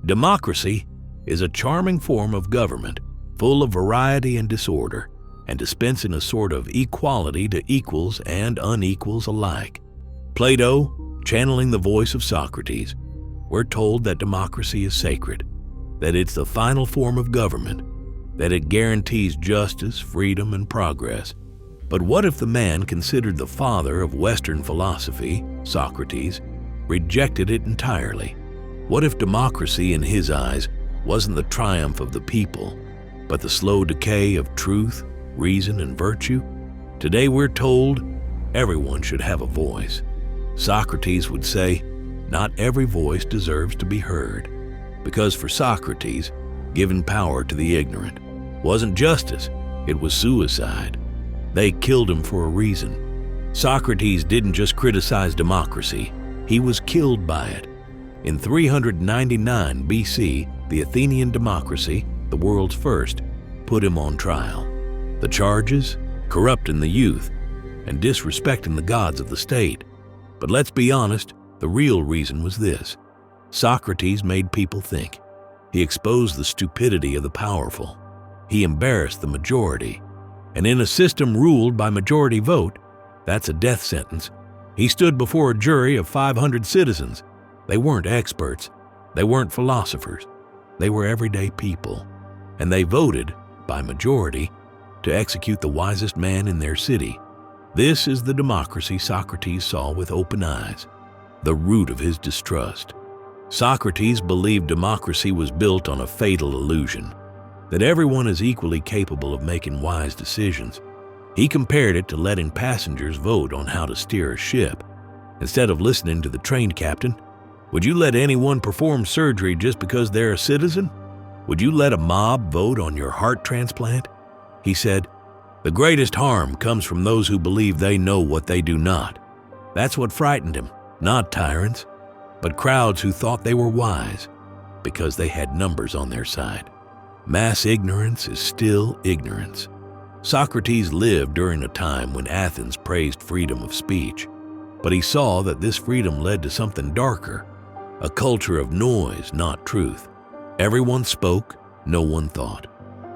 Democracy is a charming form of government, full of variety and disorder, and dispensing a sort of equality to equals and unequals alike. Plato, channeling the voice of Socrates, we're told that democracy is sacred, that it's the final form of government, that it guarantees justice, freedom, and progress. But what if the man considered the father of Western philosophy, Socrates, rejected it entirely? What if democracy in his eyes wasn't the triumph of the people, but the slow decay of truth, reason, and virtue? Today we're told everyone should have a voice. Socrates would say, not every voice deserves to be heard, because for Socrates, giving power to the ignorant wasn't justice, it was suicide. They killed him for a reason. Socrates didn't just criticize democracy, he was killed by it. In 399 BC, the Athenian democracy, the world's first, put him on trial. The charges? Corrupting the youth and disrespecting the gods of the state. But let's be honest, the real reason was this. Socrates made people think. He exposed the stupidity of the powerful. He embarrassed the majority. And in a system ruled by majority vote, that's a death sentence. He stood before a jury of 500 citizens. They weren't experts. They weren't philosophers. They were everyday people. And they voted, by majority, to execute the wisest man in their city. This is the democracy Socrates saw with open eyes, the root of his distrust. Socrates believed democracy was built on a fatal illusion, that everyone is equally capable of making wise decisions. He compared it to letting passengers vote on how to steer a ship. Instead of listening to the train captain, would you let anyone perform surgery just because they're a citizen? Would you let a mob vote on your heart transplant? He said, the greatest harm comes from those who believe they know what they do not. That's what frightened him, not tyrants, but crowds who thought they were wise because they had numbers on their side. Mass ignorance is still ignorance. Socrates lived during a time when Athens praised freedom of speech, but he saw that this freedom led to something darker, a culture of noise, not truth. Everyone spoke, no one thought.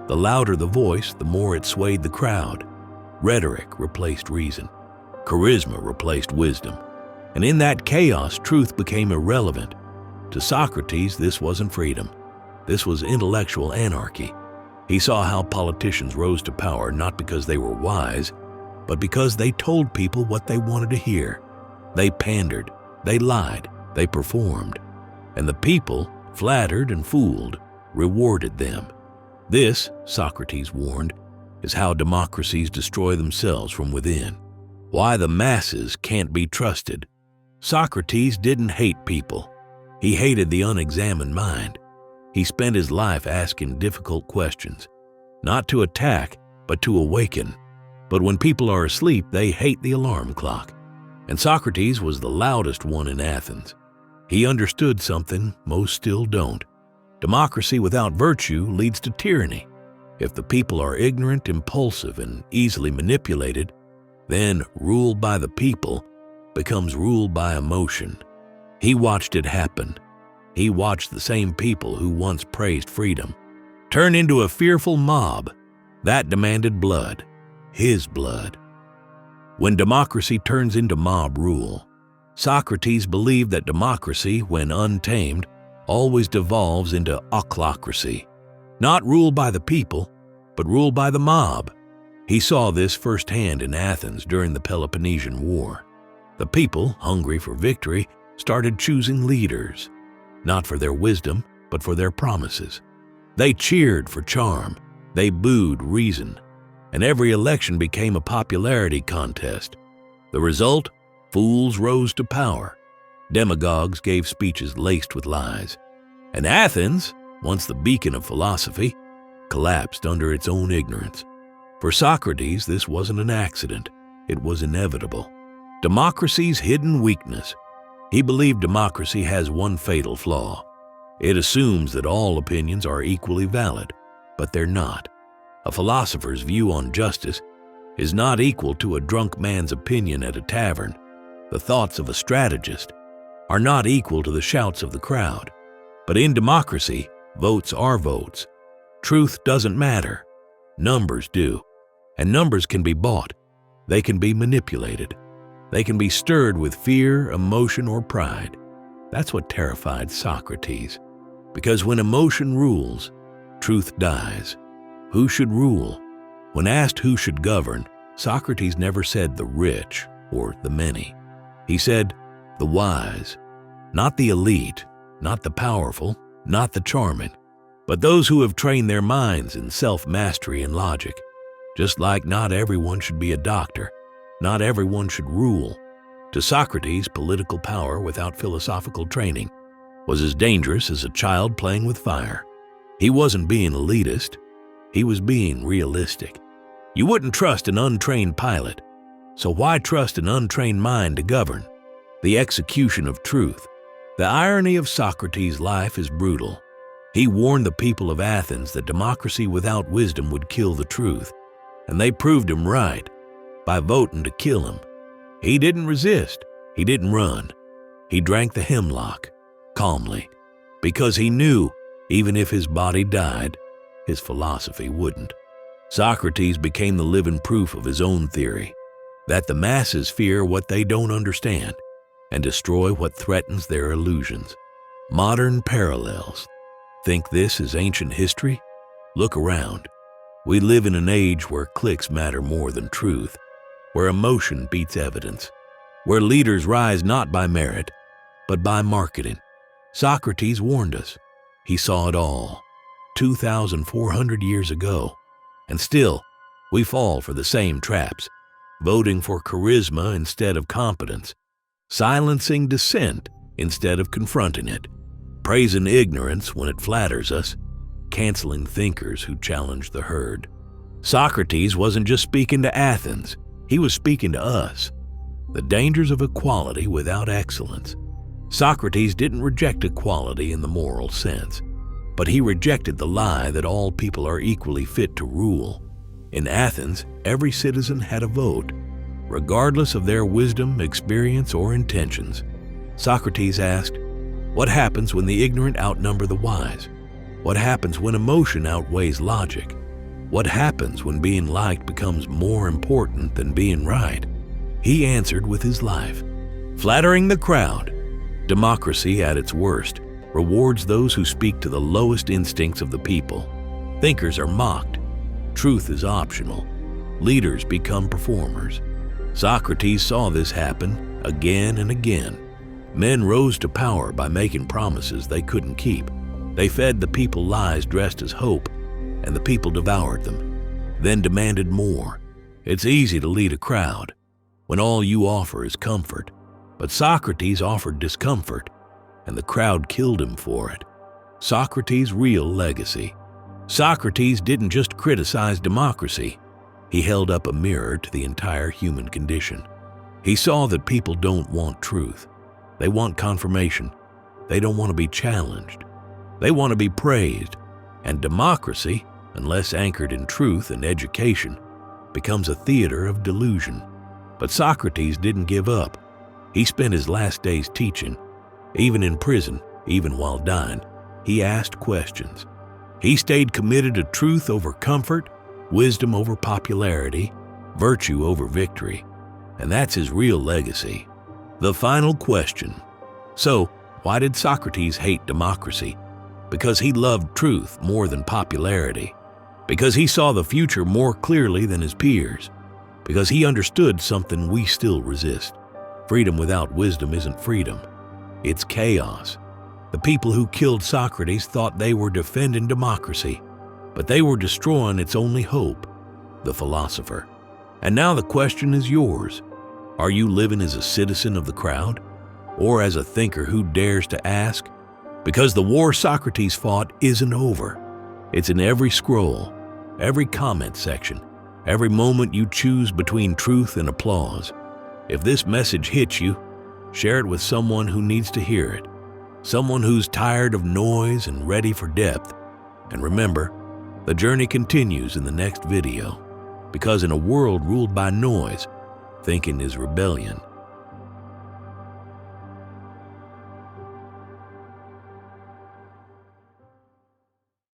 The louder the voice, the more it swayed the crowd. Rhetoric replaced reason. Charisma replaced wisdom. And in that chaos, truth became irrelevant. To Socrates, this wasn't freedom. This was intellectual anarchy. He saw how politicians rose to power not because they were wise, but because they told people what they wanted to hear. They pandered, they lied, they performed. And the people, flattered and fooled, rewarded them. This, Socrates warned, is how democracies destroy themselves from within. Why the masses can't be trusted. Socrates didn't hate people. He hated the unexamined mind. He spent his life asking difficult questions, not to attack, but to awaken. But when people are asleep, they hate the alarm clock. And Socrates was the loudest one in Athens. He understood something most still don't. Democracy without virtue leads to tyranny. If the people are ignorant, impulsive, and easily manipulated, then rule by the people becomes rule by emotion. He watched it happen. He watched the same people who once praised freedom turn into a fearful mob that demanded blood, his blood. When democracy turns into mob rule, Socrates believed that democracy, when untamed, always devolves into ochlocracy, not ruled by the people, but ruled by the mob. He saw this firsthand in Athens during the Peloponnesian War. The people, hungry for victory, started choosing leaders, not for their wisdom, but for their promises. They cheered for charm, they booed reason, and every election became a popularity contest. The result? Fools rose to power. Demagogues gave speeches laced with lies. And Athens, once the beacon of philosophy, collapsed under its own ignorance. For Socrates, this wasn't an accident. It was inevitable. Democracy's hidden weakness. He believed democracy has one fatal flaw. It assumes that all opinions are equally valid, but they're not. A philosopher's view on justice is not equal to a drunk man's opinion at a tavern. The thoughts of a strategist are not equal to the shouts of the crowd. But in democracy, votes are votes. Truth doesn't matter. Numbers do. And numbers can be bought. They can be manipulated. They can be stirred with fear, emotion, or pride. That's what terrified Socrates. Because when emotion rules, truth dies. Who should rule? When asked who should govern, Socrates never said the rich or the many. He said the wise, not the elite, not the powerful, not the charming, but those who have trained their minds in self-mastery and logic. Just like not everyone should be a doctor, not everyone should rule. To Socrates, political power without philosophical training was as dangerous as a child playing with fire. He wasn't being elitist, he was being realistic. You wouldn't trust an untrained pilot, so why trust an untrained mind to govern? The execution of truth. The irony of Socrates' life is brutal. He warned the people of Athens that democracy without wisdom would kill the truth, and they proved him right by voting to kill him. He didn't resist, he didn't run. He drank the hemlock, calmly, because he knew even if his body died, his philosophy wouldn't. Socrates became the living proof of his own theory, that the masses fear what they don't understand and destroy what threatens their illusions. Modern parallels. Think this is ancient history? Look around. We live in an age where clicks matter more than truth, where emotion beats evidence, where leaders rise not by merit, but by marketing. Socrates warned us. He saw it all 2,400 years ago. And still, we fall for the same traps, voting for charisma instead of competence, silencing dissent instead of confronting it, praising ignorance when it flatters us, canceling thinkers who challenge the herd. Socrates wasn't just speaking to Athens, he was speaking to us. The dangers of equality without excellence. Socrates didn't reject equality in the moral sense, but he rejected the lie that all people are equally fit to rule. In Athens, every citizen had a vote, regardless of their wisdom, experience, or intentions. Socrates asked, what happens when the ignorant outnumber the wise? What happens when emotion outweighs logic? What happens when being liked becomes more important than being right? He answered with his life. Flattering the crowd. Democracy at its worst rewards those who speak to the lowest instincts of the people. Thinkers are mocked. Truth is optional. Leaders become performers. Socrates saw this happen again and again. Men rose to power by making promises they couldn't keep. They fed the people lies dressed as hope, and the people devoured them, then demanded more. It's easy to lead a crowd when all you offer is comfort, but Socrates offered discomfort, and the crowd killed him for it. Socrates' real legacy. Socrates didn't just criticize democracy, he held up a mirror to the entire human condition. He saw that people don't want truth. They want confirmation. They don't want to be challenged. They want to be praised. And democracy, unless anchored in truth and education, becomes a theater of delusion. But Socrates didn't give up. He spent his last days teaching. Even in prison, even while dying, he asked questions. He stayed committed to truth over comfort, wisdom over popularity, virtue over victory. And that's his real legacy. The final question. So, why did Socrates hate democracy? Because he loved truth more than popularity. Because he saw the future more clearly than his peers. Because he understood something we still resist. Freedom without wisdom isn't freedom. It's chaos. The people who killed Socrates thought they were defending democracy, but they were destroying its only hope, the philosopher. And now the question is yours. Are you living as a citizen of the crowd, or as a thinker who dares to ask? Because the war Socrates fought isn't over. It's in every scroll, every comment section, every moment you choose between truth and applause. If this message hits you, share it with someone who needs to hear it, someone who's tired of noise and ready for depth. And remember, the journey continues in the next video, because in a world ruled by noise, thinking is rebellion.